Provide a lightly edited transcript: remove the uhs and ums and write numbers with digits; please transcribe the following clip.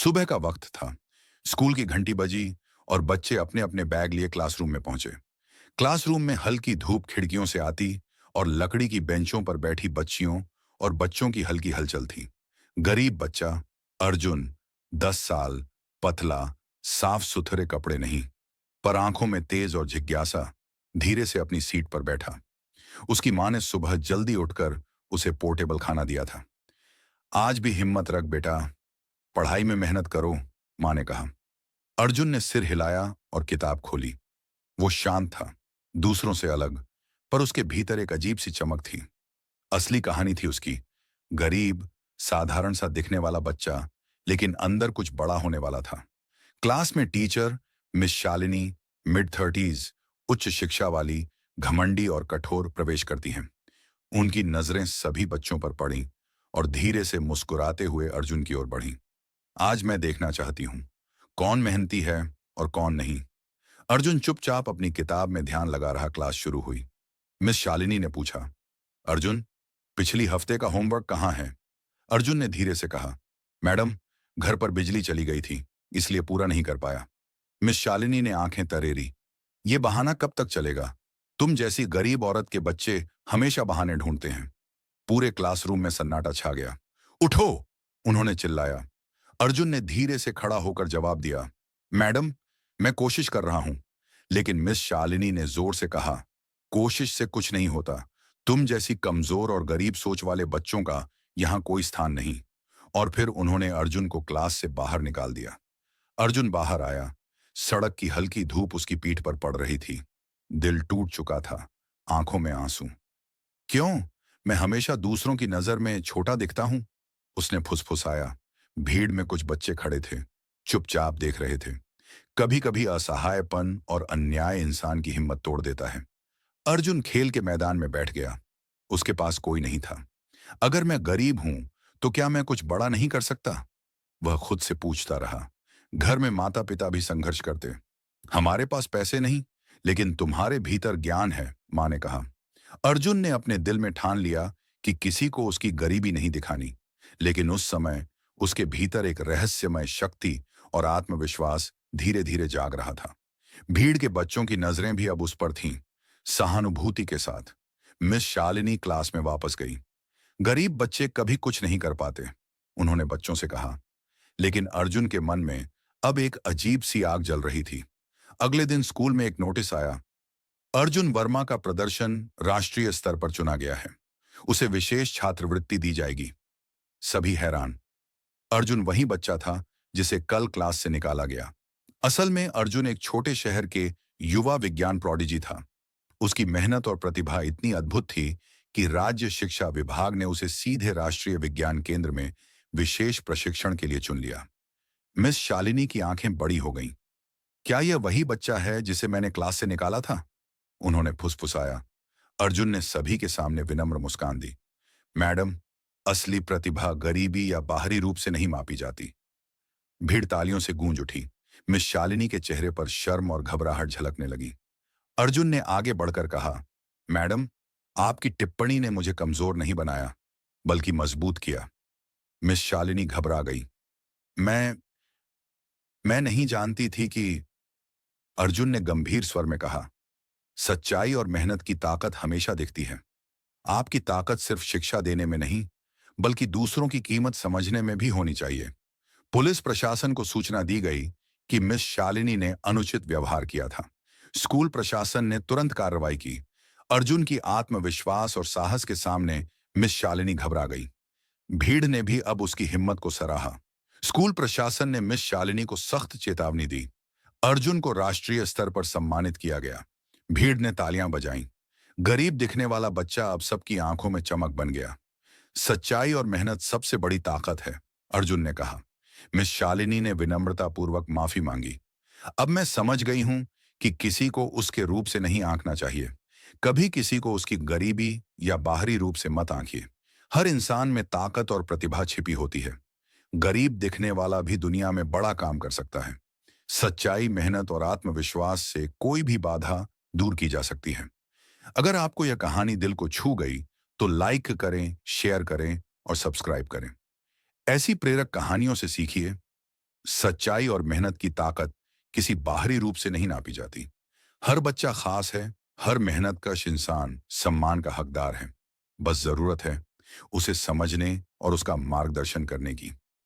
सुबह का वक्त था। स्कूल की घंटी बजी और बच्चे अपने अपने बैग लिए क्लासरूम में पहुंचे। क्लासरूम में हल्की धूप खिड़कियों से आती और लकड़ी की बेंचों पर बैठी बच्चियों और बच्चों की हल्की हलचल थी। गरीब बच्चा अर्जुन, 10 साल, पतला, साफ सुथरे कपड़े नहीं, पर आंखों में तेज और जिज्ञासा, धीरे से अपनी सीट पर बैठा। उसकी माँ ने सुबह जल्दी उठकर उसे पोर्टेबल खाना दिया था। आज भी हिम्मत रख बेटा, पढ़ाई में मेहनत करो, माँ ने कहा। अर्जुन ने सिर हिलाया और किताब खोली। वो शांत था, दूसरों से अलग, पर उसके भीतर एक अजीब सी चमक थी। असली कहानी थी उसकी। गरीब, साधारण सा दिखने वाला बच्चा, लेकिन अंदर कुछ बड़ा होने वाला था। क्लास में teacher miss Shalini, mid 30s, उच्च शिक्षा वाली, घमंडी और कठोर प्रवेश करती हैं। उनकी नजरें सभी बच्चों पर पड़ीं और धीरे से मुस्कुराते हुए अर्जुन की ओर बढ़ीं। आज मैं देखना चाहती हूँ, कौन मेहनती है और कौन नहीं। अर्जुन चुपचाप अपनी किताब में ध्यान लगा रहा। क्लास शुरू हुई। मिस शालिनी ने पूछा, अर्जुन, पिछली हफ्ते का होमवर्क कहाँ है? अर्जुन ने धीरे से कहा, मैडम, घर पर बिजली चली गई थी, इसलिए पूरा नहीं कर पाया। मिस शालिनी ने आंखें तरेरी। ये बहाना कब तक चलेगा? तुम जैसी गरीब औरत के बच्चे हमेशा बहाने ढूंढते हैं। पूरे क्लासरूम में सन्नाटा छा गया। उठो! उन्होंने चिल्लाया। अर्जुन ने धीरे से खड़ा होकर जवाब दिया, मैडम, मैं कोशिश कर रहा हूं। लेकिन मिस शालिनी ने जोर से कहा, कोशिश से कुछ नहीं होता। तुम जैसी कमजोर और गरीब सोच वाले बच्चों का यहां कोई स्थान नहीं। और फिर उन्होंने अर्जुन को क्लास से बाहर निकाल दिया। अर्जुन बाहर आया। सड़क की हल्की धूप उसकी पीठ पर पड़ रही थी। दिल टूट चुका था, आंखों में आंसू। क्यों? मैं हमेशा दूसरों की नजर में छोटा दिखता हूं? उसने फुसफुसाया। भीड़ में कुछ बच्चे खड़े थे, चुपचाप देख रहे थे। कभी कभी असहायपन और अन्याय इंसान की हिम्मत तोड़ देता है। अर्जुन खेल के मैदान में बैठ गया। उसके पास कोई नहीं था। अगर मैं गरीब हूं, तो क्या मैं कुछ बड़ा नहीं कर सकता? वह खुद से पूछता रहा। घर में माता पिता भी संघर्ष करते। हमारे पास पैसे नहीं, लेकिन तुम्हारे भीतर ज्ञान है, माँ ने कहा। अर्जुन ने अपने दिल में ठान लिया कि किसी को उसकी गरीबी नहीं दिखानी। लेकिन उस समय उसके भीतर एक रहस्यमय शक्ति और आत्मविश्वास धीरे धीरे जाग रहा था। भीड़ के बच्चों की नजरें भी अब उस पर थीं, सहानुभूति के साथ। मिस शालिनी क्लास में वापस गई। गरीब बच्चे कभी कुछ नहीं कर पाते, उन्होंने बच्चों से कहा। लेकिन अर्जुन के मन में अब एक अजीब सी आग जल रही थी। अगले दिन स्कूल में एक नोटिस आया, अर्जुन वर्मा का प्रदर्शन राष्ट्रीय स्तर पर चुना गया है, उसे विशेष छात्रवृत्ति दी जाएगी। सभी हैरान। अर्जुन वही बच्चा था जिसे कल क्लास से निकाला गया। असल में अर्जुन एक छोटे शहर के युवा विज्ञान प्रोडिजी था। उसकी मेहनत और प्रतिभा इतनी अद्भुत थी कि राज्य शिक्षा विभाग ने उसे सीधे राष्ट्रीय विज्ञान केंद्र में विशेष प्रशिक्षण के लिए चुन लिया। मिस शालिनी की आंखें बड़ी हो गईं। क्या यह वही बच्चा है जिसे मैंने क्लास से निकाला था? उन्होंने फुसफुसाया। अर्जुन ने सभी के सामने विनम्र मुस्कान दी। मैडम, असली प्रतिभा गरीबी या बाहरी रूप से नहीं मापी जाती। भीड़ तालियों से गूंज उठी। मिस शालिनी के चेहरे पर शर्म और घबराहट झलकने लगी। अर्जुन ने आगे बढ़कर कहा, मैडम, आपकी टिप्पणी ने मुझे कमजोर नहीं बनाया, बल्कि मजबूत किया। मिस शालिनी घबरा गई। मैं मैं नहीं जानती थी कि। अर्जुन ने गंभीर स्वर में कहा, सच्चाई और मेहनत की ताकत हमेशा दिखती है। आपकी ताकत सिर्फ शिक्षा देने में नहीं, बल्कि दूसरों की कीमत समझने में भी होनी चाहिए। पुलिस प्रशासन को सूचना दी गई कि मिस शालिनी ने अनुचित व्यवहार किया था। स्कूल प्रशासन ने तुरंत कार्रवाई की। अर्जुन की आत्मविश्वास और साहस के सामने मिस शालिनी घबरा गई। भीड़ ने भी अब उसकी हिम्मत को सराहा। स्कूल प्रशासन ने मिस शालिनी को सख्त चेतावनी दी। अर्जुन को राष्ट्रीय स्तर पर सम्मानित किया गया। भीड़ ने तालियां बजाईं। गरीब दिखने वाला बच्चा अब सबकी आंखों में चमक बन गया। सच्चाई और मेहनत सबसे बड़ी ताकत है, अर्जुन ने कहा। मिस शालिनी ने विनम्रतापूर्वक माफी मांगी। अब मैं समझ गई हूं कि किसी को उसके रूप से नहीं आंकना चाहिए। कभी किसी को उसकी गरीबी या बाहरी रूप से मत आंकिए। हर इंसान में ताकत और प्रतिभा छिपी होती है। गरीब दिखने वाला भी दुनिया में बड़ा काम कर सकता है। सच्चाई, मेहनत और आत्मविश्वास से कोई भी बाधा दूर की जा सकती है। अगर आपको यह कहानी दिल को छू गई, तो लाइक करें, शेयर करें और सब्सक्राइब करें। ऐसी प्रेरक कहानियों से सीखिए, सच्चाई और मेहनत की ताकत किसी बाहरी रूप से नहीं नापी जाती। हर बच्चा खास है, हर मेहनतकश इंसान सम्मान का हकदार है। बस जरूरत है उसे समझने और उसका मार्गदर्शन करने की।